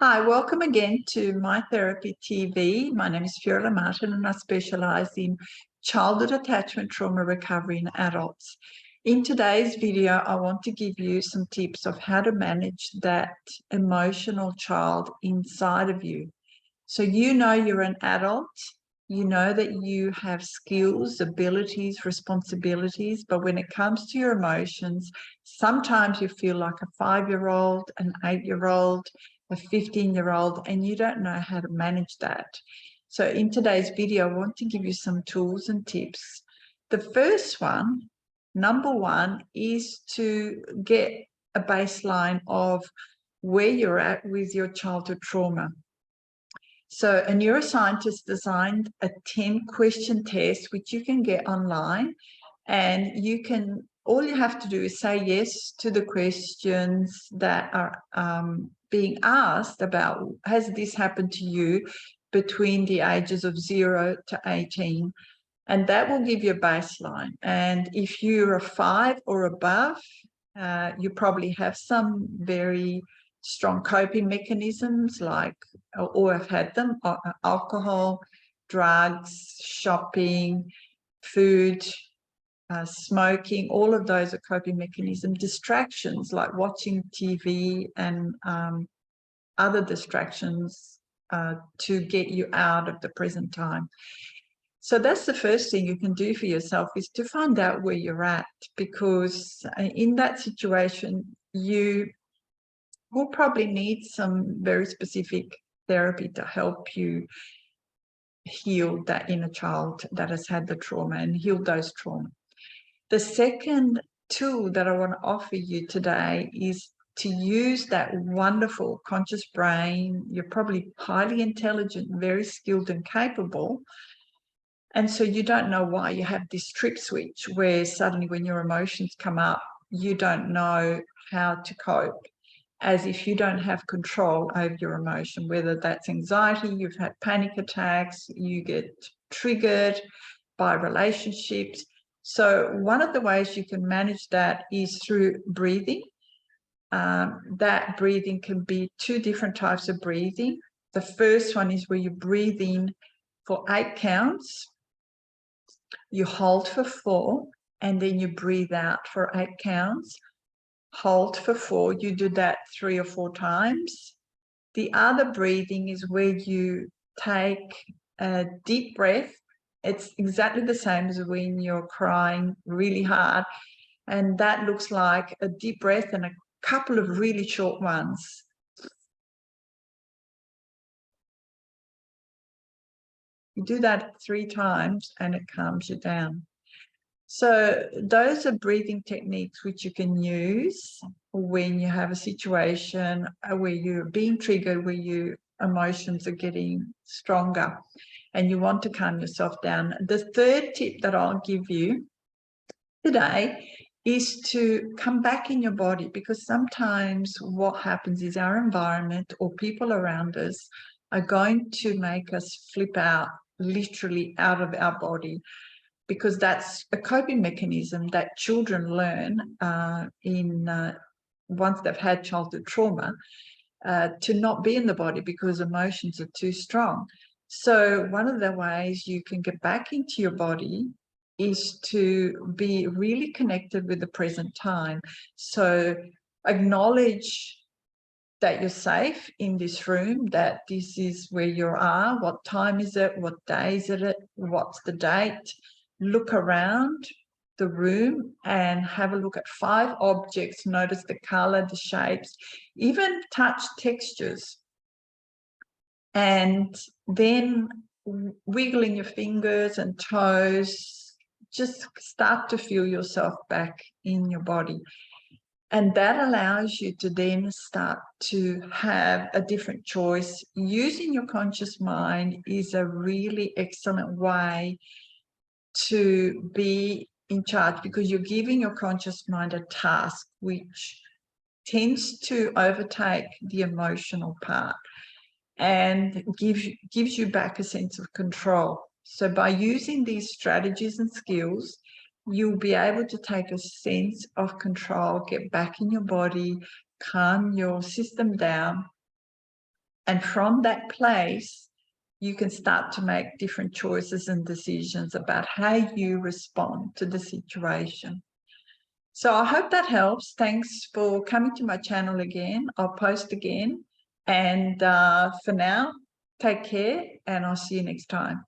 Hi, welcome again to My Therapy TV. My name is Fiona Martin and I specialize in childhood attachment trauma recovery in adults. In today's video, I want to give you some tips of how to manage that emotional child inside of you. So you know you're an adult, you know that you have skills, abilities, responsibilities, but when it comes to your emotions, sometimes you feel like a 5-year-old, an 8-year-old, a 15-year-old, and you don't know how to manage that. So in today's video, I want to give you some tools and tips. The first one, number one, is to get a baseline of where you're at with your childhood trauma. So a neuroscientist designed a 10-question test, which you can get online, and all you have to do is say yes to the questions that are being asked about, has this happened to you between the ages of 0 to 18? And that will give you a baseline. And if you're a 5 or above, you probably have some very strong coping mechanisms or have had them, alcohol, drugs, shopping, food, smoking, all of those are coping mechanisms. Distractions like watching TV and other distractions to get you out of the present time. So that's the first thing you can do for yourself, is to find out where you're at, because in that situation, you will probably need some very specific therapy to help you heal that inner child that has had the trauma and heal those trauma. The second tool that I want to offer you today is to use that wonderful conscious brain. You're probably highly intelligent, very skilled and capable. And so you don't know why you have this trip switch where suddenly when your emotions come up, you don't know how to cope, as if you don't have control over your emotion, whether that's anxiety, you've had panic attacks, you get triggered by relationships. So one of the ways you can manage that is through breathing. That breathing can be 2 different types of breathing. The first one is where you breathe in for 8 counts, you hold for 4, and then you breathe out for 8 counts. Hold for 4. You do that 3 or 4 times. The other breathing is where you take a deep breath. It's exactly the same as when you're crying really hard. And that looks like a deep breath and a couple of really short ones. You do that 3 times and it calms you down. So those are breathing techniques which you can use when you have a situation where you're being triggered, where your emotions are getting stronger and you want to calm yourself down. The third tip that I'll give you today is to come back in your body, because sometimes what happens is our environment or people around us are going to make us flip out, literally out of our body, because that's a coping mechanism that children learn once they've had childhood trauma, to not be in the body because emotions are too strong. So one of the ways you can get back into your body is to be really connected with the present time. So acknowledge that you're safe in this room, that this is where you are, what time is it, what day is it, what's the date. Look around the room and have a look at 5 objects. Notice the color, the shapes, even touch textures. And then wiggling your fingers and toes, just start to feel yourself back in your body. And that allows you to then start to have a different choice. Using your conscious mind is a really excellent way to be in charge, because you're giving your conscious mind a task which tends to overtake the emotional part and gives you back a sense of control. So by using these strategies and skills, you'll be able to take a sense of control, get back in your body, calm your system down. And from that place, you can start to make different choices and decisions about how you respond to the situation. So I hope that helps. Thanks for coming to my channel again. I'll post again. And for now, take care, and I'll see you next time.